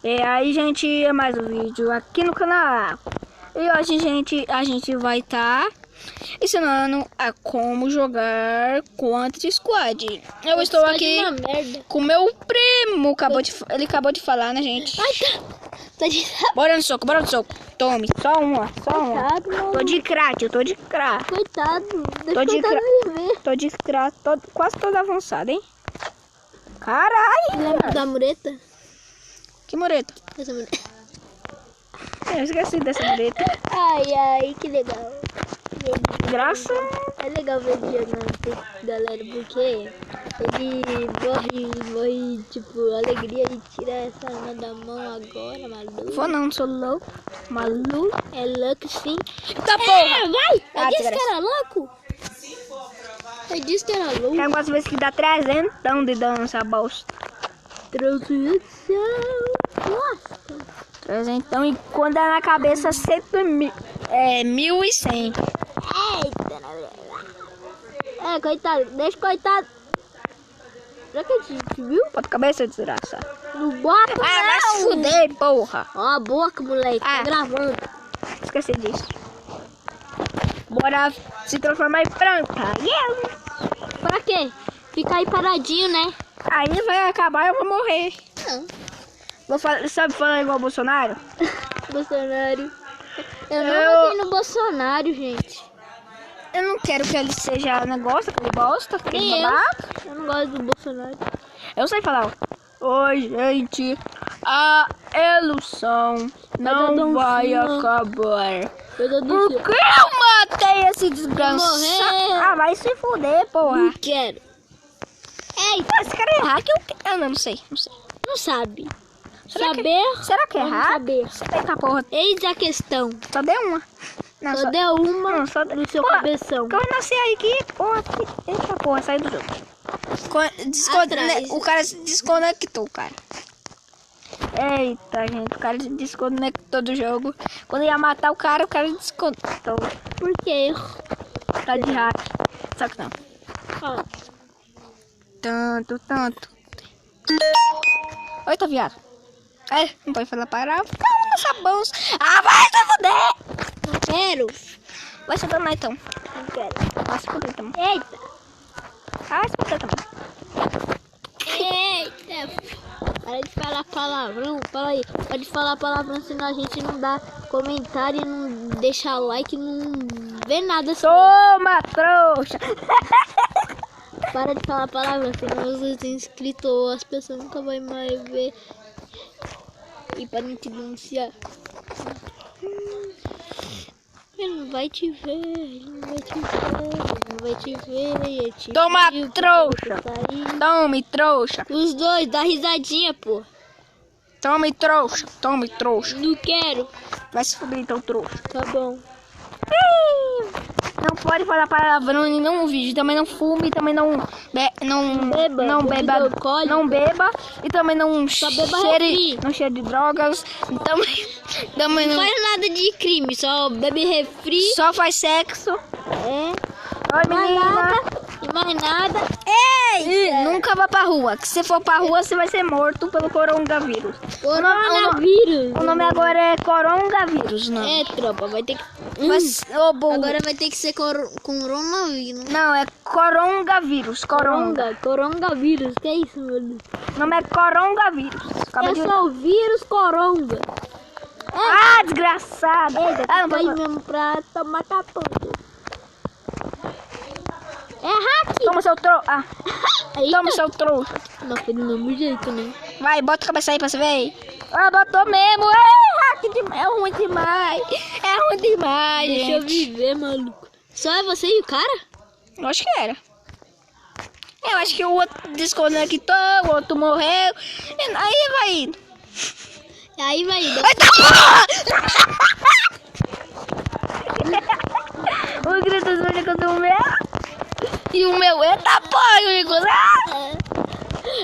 E aí, gente, é mais um vídeo aqui no canal. E hoje, gente, a gente vai estar ensinando a como jogar Quantum Squad. Eu estou aqui com meu primo. Ele acabou de falar, né, gente? Ai, tá de... Bora no soco, bora no soco. Tome, só uma. Coitado, mano. Tô de crack, eu tô de crack. Coitado, Tô de coitado viver. Tô de crack, quase toda avançada, hein? Caralho! Lembra da mureta? Que mureta? Essa mureta. Eu esqueci dessa mureta. Ai, que legal. Graça. É legal ver ele jogando, galera, porque ele morre, tipo, alegria de tirar essa arma da mão agora, maluco. Vou não sou louco. Maluco. É louco sim. Tá porra! Vai! Ah, Eu disse que era louco! Eu disse que era louco. Tem algumas vezes que dá 300 de dano essa bosta. Nossa! 300 e quando é na cabeça 1100. Eita, na verdade. É, coitado, deixa coitado. Será que a gente viu? Bota a cabeça, desgraça. Não bota, Vai se fuder, porra. Ó a boca, moleque, tá gravando. Esqueci disso. Bora se transformar em planta. Yeah. Pra quê? Fica aí paradinho, né? Aí vai acabar e eu vou morrer. Não. Sabe falar igual o Bolsonaro? Bolsonaro. Eu não votei no Bolsonaro, gente. Eu não quero que ele seja negócio, aquele bosta, aquele Nem babaca. Eu não gosto do Bolsonaro. Eu sei falar. Oi, gente. A ilusão não vai acabar. Por que eu matei esse desgraçado? Morrer. Ah, vai se fuder, porra. Não quero. Eita, Esse cara é hack? Eu não sei. não sabe. Será que é Vamos hack? saber. Eita porra, Eis a questão. só deu uma. Não, Só deu uma não, só no seu porra, cabeção. que eu nasci aí que porra. Eita porra, sai do jogo. Atrás. O cara se desconectou, cara. Eita, gente, o cara se desconectou do jogo. Quando ia matar o cara desconectou. Por quê? Tá de hack. Só que não. Ó, Tanto. Eita, viado. É, não pode falar parar. Calma, nossa bolsa. Ah, vai se fuder. não quero. Vai se danar então. Não quero. Vai se fuder também. Eita. Vai se fuder também. Eita. Para de falar palavrão. Fala aí. Pode falar palavrão, senão a gente não dá comentário e não deixa like, não vê nada. Toma, trouxa. Para de falar palavrão, senão os inscritos, as pessoas nunca vão mais ver. E para não te denunciar. Ele não vai te ver, ele não vai te ver. Ele te Toma, viu, trouxa. tá aí. Tome, trouxa. Os dois, dá risadinha, pô. Tome, trouxa. Não quero. Vai se fuder então, trouxa. Tá bom. Não pode falar palavrão em nenhum vídeo. Também não fume, também não beba e também não cheire de drogas. Também Não não faz nada de crime, só bebe refri. só faz sexo. É. Oi, Mais menina. nada. E mais nada. E nunca vá pra rua. Que se for pra rua, você vai ser morto pelo coronavírus. Coronavírus. O nome agora é coronavírus, não? É, tropa, vai ter que... Mas, ô, burro. Agora vai ter que ser coronavírus. Não, é coronavírus. Coronavírus, que é isso, mano? O nome é coronavírus. É só o vírus coronga. Ah, desgraçado. Eita, foi mesmo pra tomar capote. É hack. Toma seu trouxa. Ah, Eita. toma seu trouxa. Não foi do mesmo jeito, né? Vai, bota a cabeça aí pra você ver. Ah, botou mesmo. É ruim demais. É ruim demais, Deixa eu gente. viver, maluco. Só é você e o cara? Eu acho que era. Eu acho que o outro desconectou, o outro morreu. E aí vai indo. Aí vai. Eita porra! O grito do meu. E o meu, eita porra, amigo.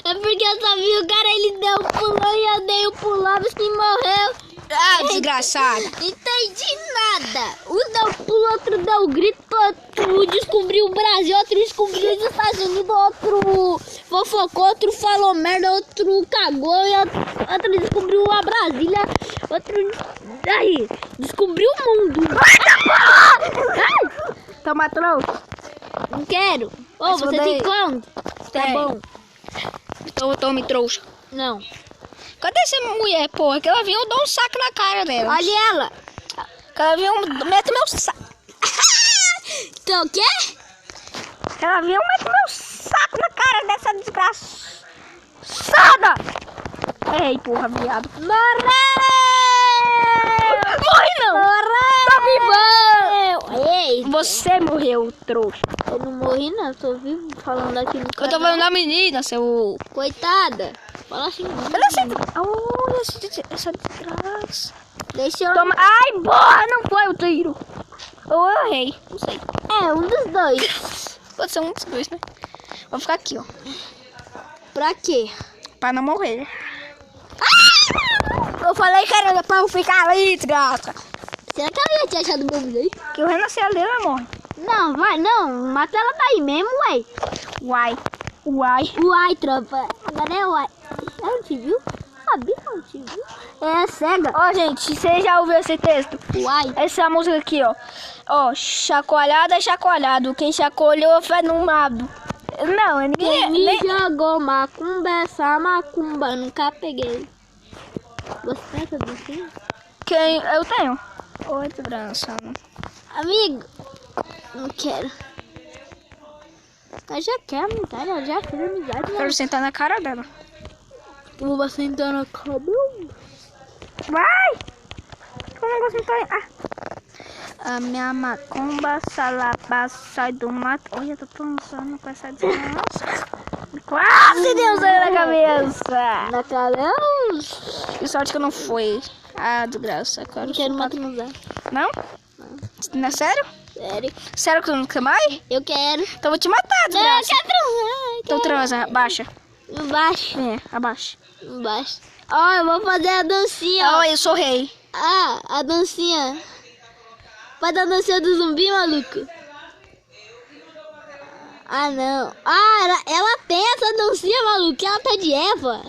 É porque eu só vi o cara, ele deu um pulão e eu dei um pulão, assim morreu. Ah, desgraçada. Entendi nada. O outro deu grito, outro descobriu o Brasil, outro descobriu os Estados Unidos, outro fofocou, outro falou merda, outro cagou, e outro descobriu a Brasília, outro... Aí, descobriu o mundo. Toma trouxa. Não quero. Ô, Mas você odeio. tem clone? Tá Tem. bom. Então tome trouxa. Não. Cadê essa mulher, porra? Que ela vinha, eu dou um saco na cara dela. Olha ela. Que ela vinha, eu meto meu saco. Então, o quê? Que ela vinha, eu meto meu saco na cara dessa desgraçada. Ei, porra, viado. Morreu! Morre não! Morreu! Tá vivão! Ei, Você morreu, trouxa. eu não morri não, tô vivo falando aqui no Eu canal. tô falando da menina, seu... Coitada. Fala assim não. Olha essa desgraça. Deixa eu... Toma. Ai, porra, não foi o tiro. Eu errei, não sei. É, um dos dois. Pode ser um dos dois, né? Vou ficar aqui, ó. Pra quê? Pra não morrer. Eu falei que era pra eu ficar ali, desgraça. Será que ela ia te achar do meu vídeo? Que eu renasci ali, ela morre. Não, vai, não. Mata ela daí mesmo, ué. Uai. Uai. Uai, tropa. Agora é uai. Não te viu? Sabia que não te viu? É cega. Ó, gente, você já ouviu esse texto? Uai. Essa música aqui, ó. Ó, chacoalhada é chacoalhado. Quem chacoalhou foi no mado. Não, Quem me nem... jogou macumba, essa macumba nunca peguei. Você tem essa dancinha? Quem... Eu tenho. Oi, desgraça. Amigo, não quero. Eu já quero amizade, eu já fiz amizade. Quero sentar na cara dela. Eu vou sentar na cama. Vai! Como eu vou sentar aí? Ah. A minha macumba salaba sai do mato. Olha, eu tô pensando com essa desgraça. Quase deu sangue na cabeça. Na cabeça. Que sorte que não foi. Ah, desgraça. Não quero mais transar. Não? Não é sério? Sério. Sério que tu não quer mais? Eu quero. Então eu vou te matar, Não, eu desgraça. quero transar. Então transa, abaixa. Embaixo. É, abaixa. Embaixo. Ó, eu vou fazer a dancinha. Ó, eu sou rei. Ah, a dancinha. Faz a dancinha do zumbi, maluco. Ah, não. Ah, ela tem essa dancinha, maluco. Ela tá de Eva.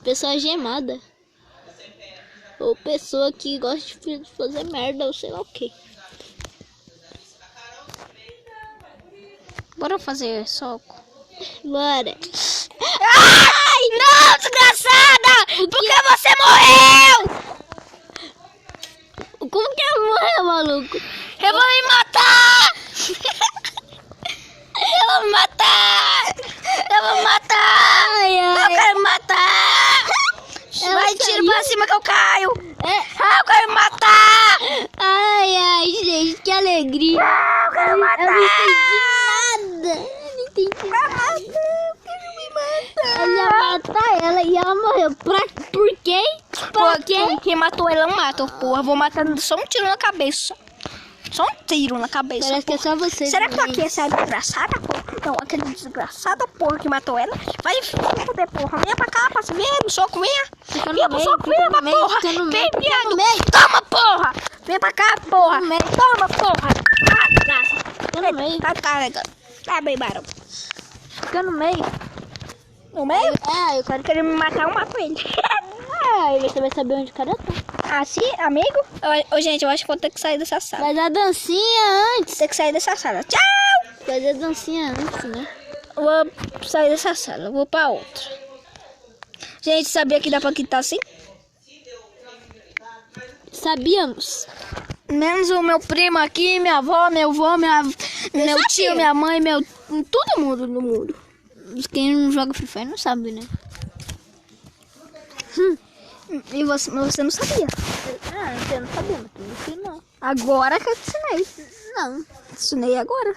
Pessoa gemada. Ou pessoa que gosta de fazer merda, ou sei lá o que. Bora fazer soco. Bora. Ai, não, desgraçada! Por que você morreu? Como que ela morreu, maluco? Eu vou me matar! Eu vou me matar! Eu vou me matar! Ai, Eu ai. quero me matar! Ela Vai, tiro saiu. pra cima que eu caio! É. Ah, eu quero me matar! Ai, ai, gente, que alegria. Ah, eu quero me Eu matar! não entendi nada. Eu não entendi nada. Eu quero me matar! Ele ia matar ela e ela morreu. Por quê? Pra Pô, quê? quem matou ela não mata, porra. Eu vou matar só um tiro na cabeça. Só um tiro na cabeça. Parece que é porra. só você. Será que tá também. aqui essa desgraçada, porra? Não, aquele desgraçada, porra, que matou ela. Vai foder, porra. Venha pra cá, passa. Venha no soco, venha. Fica no Venha pro meio, soco, fica venha no pra meio, porra. fica no Vem, meio, fica viado. no meio. Toma, porra. Vem pra cá, porra. no meio. Toma, porra. Ah, desgraça. Fica no meio. Tá carregando. Tá bem, barão. Fica no meio. No meio? É, eu quero Quer me matar, eu mato ele. Aí você vai saber onde o cara tá. Ah, sim, amigo? Ô, gente, eu acho que vou ter que sair dessa sala. Faz a dancinha antes. Tem que sair dessa sala. Tchau! Faz a dancinha antes, né? Vou sair dessa sala, vou pra outra. Gente, sabia que dá pra quitar assim? Sabíamos. Menos o meu primo aqui, minha avó, meu avô, meu tio, minha mãe, todo mundo no mundo. Quem não joga Free Fire não sabe, né? E você não sabia? Ah, você não sabia, mas tu não sei não. Agora que eu te ensinei. Não. Te ensinei agora.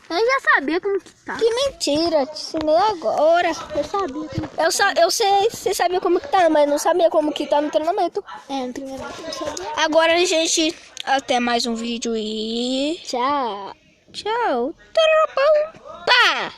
Eu já sabia como que tá. Que mentira, te ensinei agora. Eu sabia como que Eu sei, você sabia como que tá, mas não sabia como que tá no treinamento. é, no treinamento eu não sabia. Agora, gente, até mais um vídeo e... Tchau. Tchau. Tarapão. Pá!